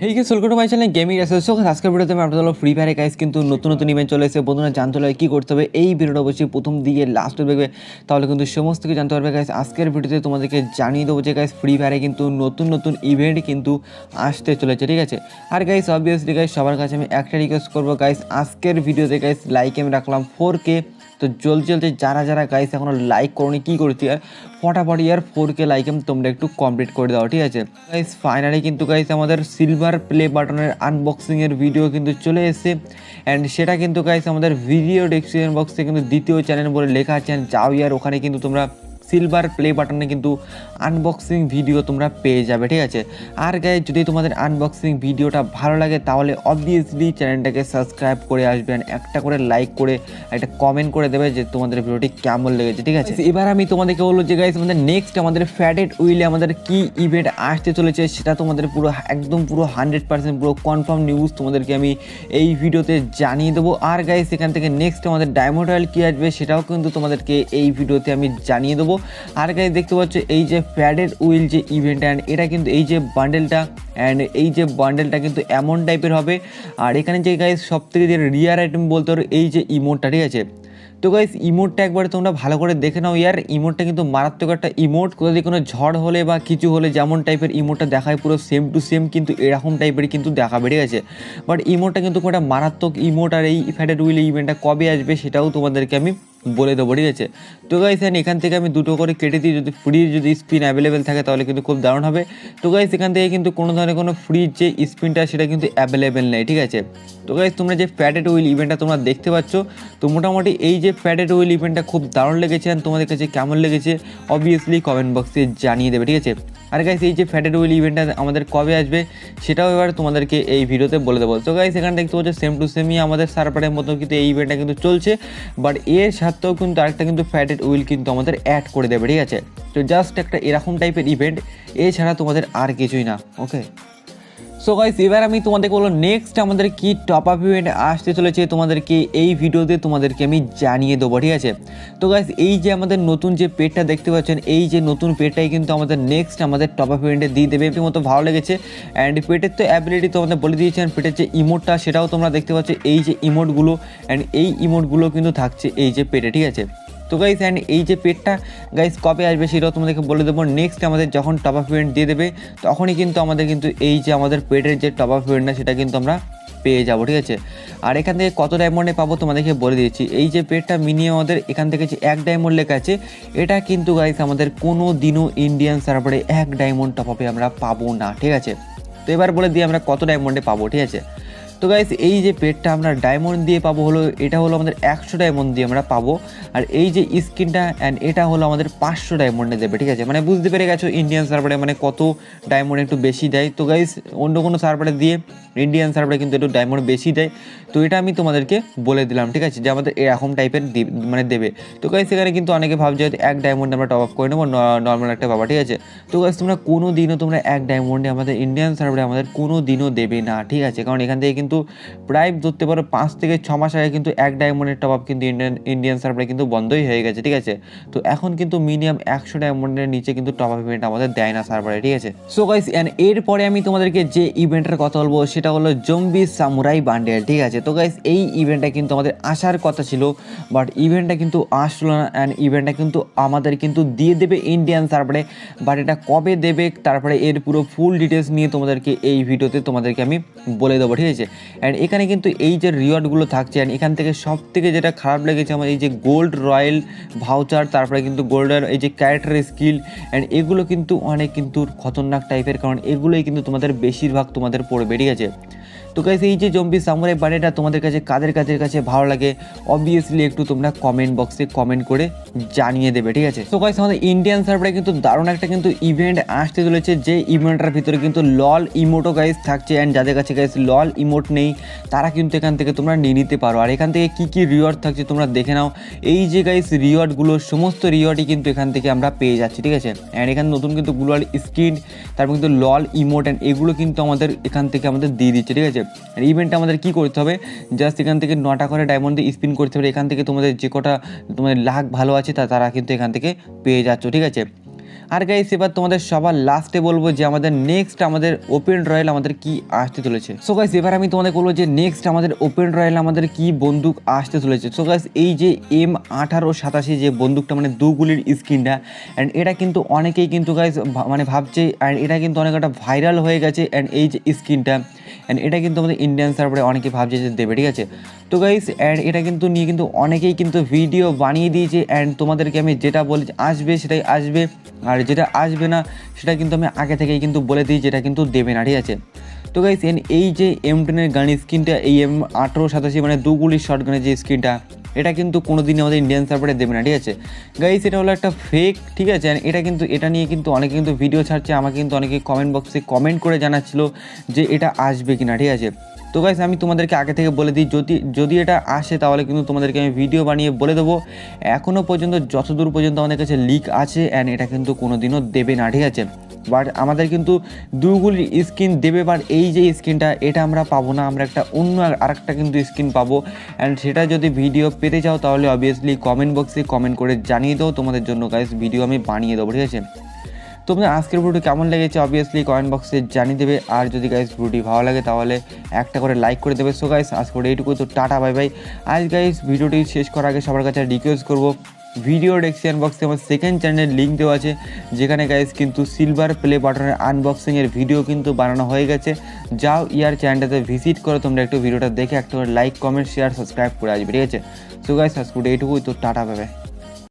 Hey guys, welcome to my channel gaming association. আজকের ভিডিওতে আমি আপনাদের ফ্রি ফায়ারে গাইস কিন্তু নতুন নতুন ইভেন্ট চলে এসেছে। বন্ধুরা জানতে হলে কী করতে হবে, এই ভিডিওটা অবশ্যই প্রথম দিকে লাস্ট দেখবে, তাহলে কিন্তু সমস্ত কিছু জানতে পারবে গাইস। আজকের ভিডিওতে তোমাদেরকে জানিয়ে দেবো যে গাইস ফ্রি ফায়ারে কিন্তু নতুন নতুন ইভেন্ট কিন্তু আসতে চলেছে, ঠিক আছে। আর গাইস অবভিয়াসলি গাইস সবার কাছে আমি একটা রিকোয়েস্ট করবো গাইস, আজকের ভিডিওতে গাইস লাইক আমি রাখলাম 4K। তো জলদি যারা যারা গাইস এখনও লাইক করোনি কী করছি আর ফটাফট ইয়ার 4K লাইক তোমরা একটু কমপ্লিট করে দাও, ঠিক আছে গাইস। ফাইনালি কিন্তু গাইস আমাদের সিলভার প্লে বাটনের আনবক্সিংয়ের ভিডিও কিন্তু চলে এসেছে, অ্যান্ড সেটা কিন্তু গাইস আমাদের ভিডিও ডেসক্রিপশন বক্সে কিন্তু দ্বিতীয় চ্যানেল বলে লেখা আছে, যাও ইয়ার ওখানে কিন্তু তোমরা সিলভার প্লে বাটনে কিন্তু আনবক্সিং ভিডিও তোমরা পেয়ে যাবে, ঠিক আছে। আর গাইস যদি তোমাদের আনবক্সিং ভিডিওটা ভালো লাগে তাহলে অবভিয়াসলি চ্যানেলটাকে সাবস্ক্রাইব করে আসবেন, একটা করে লাইক করে একটা কমেন্ট করে দেবে যে তোমাদের ভিডিওটি কেমন লেগেছে, ঠিক আছে। এবার আমি তোমাদেরকে বলবো যে গাইস আমাদের নেক্সট আমাদের ফ্যাটেড উইলে আমাদের কি ইভেন্ট আসতে চলেছে সেটা তোমাদের পুরো একদম পুরো 100% পুরো কনফার্ম নিউজ তোমাদেরকে আমি এই ভিডিওতে জানিয়ে দেবো। আর গাইস এখান থেকে নেক্সট আমাদের ডায়মন্ড রয়্যাল কী আসবে সেটাও কিন্তু তোমাদেরকে এই ভিডিওতে আমি জানিয়ে দেবো। আর গাইস দেখতে পাচ্ছ এই যে ফ্যাটেড উইল যে ইভেন্ট, অ্যান্ড এটা কিন্তু এই যে বান্ডেলটা, অ্যান্ড এই যে বান্ডেলটা কিন্তু এমন টাইপের হবে। আর এখানে যে গাইস সব থেকে যে রিয়ার আইটেম বলতে পারো এই যে ইমোটটা, ঠিক আছে। তো গাইস ইমোটটা একবার তোমরা ভালো করে দেখে নাও ইয়ার, ইমোটটা কিন্তু মারাত্মক একটা ইমোট। কোথাও যদি কোনো ঝড় হলে বা কিছু হলে যেমন টাইপের ইমোটটা দেখায় পুরো সেম টু সেম কিন্তু এরকম টাইপের কিন্তু দেখাবে, ঠিক আছে। বাট ইমোটটা কিন্তু কোনো একটা মারাত্মক ইমোট। আর এই ফ্যাটেড উইল ইভেন্টটা কবে আসবে সেটাও তোমাদেরকে আমি বলে দেবো, ঠিক আছে। তো গাইস এখান থেকে আমি দুটো করে কেটে দিই, যদি ফ্রির যদি স্পিন অ্যাভেলেবেল থাকে তাহলে কিন্তু খুব দারুণ হবে। তো গাইস এখান থেকে কিন্তু কোনো ধরনের কোনো ফ্রির যে স্পিনটা সেটা কিন্তু অ্যাভেলেবেল নেই, ঠিক আছে। তো গাইস তোমরা যে ফ্যাটেড উইল ইভেন্টটা তোমরা দেখতে পাচ্ছ, তো মোটামুটি এই যে ফ্যাটেড উইল ইভেন্টটা খুব দারুণ লেগেছে, আর তোমাদের কাছে কেমন লেগেছে অবভিয়াসলি কমেন্ট বক্সে জানিয়ে দেবে, ঠিক আছে। আর গাইস এই যে ফ্যাটেড উইল ইভেন্টটা আমাদের কবে আসবে সেটাও এবার তোমাদেরকে এই ভিডিওতে বলে দেবো। তো গাইস এখানে দেখতে পাচ্ছ সেম টু সেমই আমাদের সার্ভারের মতো কিন্তু এই ইভেন্টটা কিন্তু চলছে, বাট এর সাথেও কিন্তু আরেকটা কিন্তু ফ্যাটেড উইল কিন্তু আমাদের অ্যাড করে দেবে, ঠিক আছে। তো জাস্ট একটা এরকম টাইপের ইভেন্ট, এছাড়া তোমাদের আর কিছুই না, ওকে। সো গাইস এবার আমি তোমাদেরকে বলবো নেক্সট আমাদের কি টপ আপ ইভেন্ট আসতে চলেছে তোমাদেরকে এই ভিডিওতে তোমাদেরকে আমি জানিয়ে দেবো, ঠিক আছে। তো গাইস এই যে আমাদের নতুন যে পেজটা দেখতে পাচ্ছেন, এই যে নতুন পেজটাই কিন্তু আমাদের নেক্সট আমাদের টপ আপ ইভেন্টে দিয়ে দেবে। মতো ভালো লেগেছে, অ্যান্ড পেটের তো অ্যাবিলিটি তো আমাদের বলে দিয়েছেন, পেটের যে ইমোটটা সেটাও তোমরা দেখতে পাচ্ছ, এই যে ইমোটগুলো, অ্যান্ড এই ইমোটগুলো কিন্তু থাকছে এই যে পেটে, ঠিক আছে। তো গাইস অ্যান্ড এই যে পেটটা গাইস কবে আসবে সেটাও তোমাদেরকে বলে দেবো। নেক্সট আমাদের যখন টপ আপ ইভেন্ট দিয়ে দেবে তখনই কিন্তু আমাদের কিন্তু এই যে আমাদের পেটের যে টপ আপ ইভেন্টটা সেটা কিন্তু আমরা পেয়ে যাবো, ঠিক আছে। আর এখান থেকে কত ডায়মন্ডে পাবো তোমাদেরকে বলে দিয়েছি। এই যে পেটটা মিনিমাম আমাদের এখান থেকে যে 1 ডায়মন্ড লেখা আছে, এটা কিন্তু গাইস আমাদের কোনো দিনও ইন্ডিয়ান সার্ভারে 1 ডায়মন্ড টপ আপে আমরা পাবো না, ঠিক আছে। তো এবার বলে দিই আমরা কত ডায়মন্ডে পাবো, ঠিক আছে। তো গাইস এই যে পেটটা আমরা ডায়মন্ড দিয়ে পাবো হলো, এটা হলো আমাদের 100 ডায়মন্ড দিয়ে আমরা পাবো। আর এই যে স্কিনটা অ্যান্ড এটা হলো আমাদের 500 ডায়মন্ডে দেবে, ঠিক আছে। মানে বুঝতে পেরে গেছো ইন্ডিয়ান সার্ভারে মানে কত ডায়মন্ড একটু বেশি দেয়। তো গাইস অন্য কোনো সার্ভারে দিয়ে ইন্ডিয়ান সার্ভারে কিন্তু একটু ডায়মন্ড বেশি দেয়। তো এটা আমি তোমাদেরকে বলে দিলাম, ঠিক আছে, যে আমাদের এরকম টাইপের মানে দেবে। তো গাইস এখানে কিন্তু অনেকে ভাবছে হয়তো 1 ডায়মন্ড আমরা টপ আপ করে নেবো নর্মাল একটা পাবা, ঠিক আছে। তো গাইস তোমরা কোনো দিনও তোমরা 1 ডায়মন্ডে আমাদের ইন্ডিয়ান সার্ভারে আমাদের কোনো দিনও দেবে না, ঠিক আছে। কারণ এখান থেকে কিন্তু প্রায় ধরতে পারো 5 থেকে 6 মাস আগে কিন্তু 1 ডায়মন্ডের টপ আপ কিন্তু ইন্ডিয়ান সার্ভারে কিন্তু বন্ধই হয়ে গেছে, ঠিক আছে। তো এখন কিন্তু মিনিমাম 100 ডায়মন্ডের নিচে কিন্তু টপ আপ ইভেন্ট আমাদের দেয় না সার্ভারে, ঠিক আছে। সো গাইস এন্ড এরপরে আমি তোমাদেরকে যে ইভেন্টের কথা বলবো সেটা হলো জম্বি সামুরাই বান্ডেল, ঠিক আছে। তো গাইস এই ইভেন্টটা কিন্তু আমাদের আসার কথা ছিল, বাট ইভেন্টটা কিন্তু আসলো না, অ্যান্ড ইভেন্টটা কিন্তু আমাদের কিন্তু দিয়ে দেবে ইন্ডিয়ান সার্ভারে। বাট এটা কবে দেবে তারপরে এর পুরো ফুল ডিটেলস নিয়ে তোমাদেরকে এই ভিডিওতে তোমাদেরকে আমি বলে দেবো, ঠিক আছে। অ্যান্ড এখানে কিন্তু এই যে রিওয়ার্ডগুলো থাকছে, অ্যান্ড এখান থেকে সব থেকে যেটা খারাপ লেগেছে আমার এই যে গোল্ড রয়্যাল ভাউচার, তারপরে কিন্তু গোল্ডের এই যে ক্যারেক্টার স্কিল, অ্যান্ড এগুলো কিন্তু অনেক কিন্তু খতরনাক টাইপের, কারণ এগুলোই কিন্তু তোমাদের বেশিরভাগ তোমাদের পড়বে, ঠিক আছে। তো গাইস এই যে জম্বি সামুরাই বান্ডেলটা তোমাদের কাছে কাদের কাছে ভালো লাগে অবভিয়াসলি একটু তোমরা কমেন্ট বক্সে কমেন্ট করে জানিয়ে দেবে, ঠিক আছে। তো গাইস আমাদের ইন্ডিয়ান সার্ভারে কিন্তু দারুণ একটা কিন্তু ইভেন্ট আসতে চলেছে, যে ইভেন্টটার ভিতরে কিন্তু লল ইমোটও গাইস থাকছে, অ্যান্ড যাদের কাছে গাইস লল ইমোট নেই তারা কিন্তু এখান থেকে তোমরা নিয়ে নিতে পারো। আর এখান থেকে কী রিওয়ার্ড থাকছে তোমরা দেখে নাও। এই যে গাইস রিওয়ার্ডগুলো সমস্ত রিওয়ার্ডই কিন্তু এখান থেকে আমরা পেয়ে যাচ্ছি, ঠিক আছে। অ্যান্ড এখানে নতুন কিন্তু গ্লোয়াল স্কিন, তারপর কিন্তু লল ইমোট, অ্যান্ড এগুলো কিন্তু আমাদের এখান থেকে আমাদের দিয়ে দিচ্ছে, ঠিক আছে। আর ইভেন্টটা আমাদের কী করতে হবে, জাস্ট এখান থেকে 9টা করে ডায়মন্ড দিয়ে স্পিন করতে হবে। এখান থেকে তোমাদের যে কটা তোমাদের লাক ভালো আছে তারা কিন্তু এখান থেকে পেয়ে যাচ্ছ, ঠিক আছে। আর গাইস এবার তোমাদের সবার লাস্টে বলবো যে আমাদের নেক্সট আমাদের ওপেন রয়্যাল আমাদের কি আসতে চলেছে। সো গাইস এবার আমি তোমাদের বলবো যে নেক্সট আমাদের ওপেন রয়্যাল আমাদের কি বন্দুক আসতে চলেছে। সো গাইস এই যে M1887 যে বন্দুকটা মানে 2 গুলির স্কিনটা, অ্যান্ড এটা কিন্তু অনেকেই কিন্তু গাইস মানে ভাবছে, অ্যান্ড এটা কিন্তু অনেক একটা ভাইরাল হয়ে গেছে। অ্যান্ড এই যে স্কিনটা, অ্যান্ড এটা কিন্তু আমাদের ইন্ডিয়ান সার্ভারে অনেকে ভাবছে যে দেবে, ঠিক আছে। তো গাইস অ্যান্ড এটা কিন্তু নিয়ে কিন্তু অনেকেই কিন্তু ভিডিও বানিয়ে দিয়েছে। অ্যান্ড তোমাদেরকে আমি যেটা বলি আসবে সেটাই আসবে, আর যেটা আসবে না সেটা কিন্তু আমি আগে থেকেই কিন্তু বলে দিই যেটা কিন্তু দেবে না, ঠিক আছে। তো গাইস এই যে M10 গান স্কিনটা, এই M1887 মানে 2 গুলির শর্ট গানের যে স্কিনটা, এটা কিন্তু কোনো দিনই আমাদের ইন্ডিয়ান সার্ভারে দেবে না, ঠিক আছে গাইস। এটা হলো একটা ফেক, ঠিক আছে। এটা কিন্তু এটা নিয়ে কিন্তু অনেকে কিন্তু ভিডিও ছাড়ছে, আমাকে কিন্তু অনেকে কমেন্ট বক্সে কমেন্ট করে জানাচ্ছিল যে এটা আসবে কিনা, ঠিক আছে। তো গাইস আমি তোমাদেরকে আগে থেকে বলে দিই, যদি এটা আসে তাহলে কিন্তু তোমাদেরকে আমি ভিডিও বানিয়ে বলে দেবো। এখনও পর্যন্ত যতদূর পর্যন্ত আমাদের কাছে লিক আছে, অ্যান্ড এটা কিন্তু কোনো দিনও দেবে না, ঠিক আছে। বাট আমাদের কিন্তু 2 গুলির স্কিন দেবে, বাট এই যে স্কিনটা এটা আমরা পাবো না, আমরা একটা অন্য আরেকটা কিন্তু স্কিন পাবো। অ্যান্ড সেটা যদি ভিডিও পেতে চাও তাহলে অবভিয়াসলি কমেন্ট বক্সে কমেন্ট করে জানিয়ে দাও, তোমাদের জন্য গাইস ভিডিও আমি বানিয়ে দেবো, ঠিক আছে। তোমাদের আজকের ভিডিওটি কেমন লেগেছে অবভিয়াসলি কমেন্ট বক্সে জানিয়ে দেবে। আর যদি গাইস ভিডিওটি ভালো লাগে তাহলে একটা করে লাইক করে দেবে। সো গাইস আজকে এইটুকু, তো টাটা বাই বাই। আজ গাইস ভিডিওটি শেষ করার আগে সবার কাছে রিকোয়েস্ট করবো, ভিডিও ডেসক্রিপশন বক্সে আমার সেকেন্ড চ্যানেলের লিঙ্ক দেওয়া আছে, যেখানে গাইস কিন্তু সিলভার প্লে বাটনের আনবক্সিংয়ের ভিডিও কিন্তু বানানো হয়ে গেছে। যাও ইয়ার চ্যানেলটাতে ভিজিট করো, তোমরা একটু ভিডিওটা দেখে একটা করে লাইক কমেন্ট শেয়ার সাবস্ক্রাইব করে আসবে, ঠিক আছে। সো গাইস আজকে এইটুকুই, তো টাটা বাই বাই।